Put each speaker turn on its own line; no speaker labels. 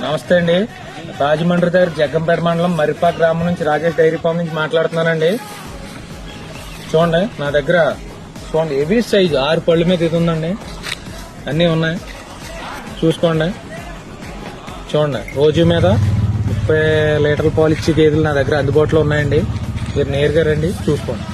నమస్తే అండి. రాజమండ్రి దగ్గర జగ్గంపేట మండలం మరిపాక గ్రామం నుంచి రాజేష్ డైరీ ఫార్మ్ నుంచి మాట్లాడుతున్నానండి. చూడండి నా దగ్గర చూడండి హెవీ సైజు 6 పళ్ళు మీద ఇది ఉందండి. అన్నీ ఉన్నాయి చూసుకోండి. చూడండి రోజు మీద 30 లీటర్ల పాలు ఇచ్చే గేదెలు నా దగ్గర అందుబాటులో ఉన్నాయండి. మీరు నేరుగా రండి చూసుకోండి.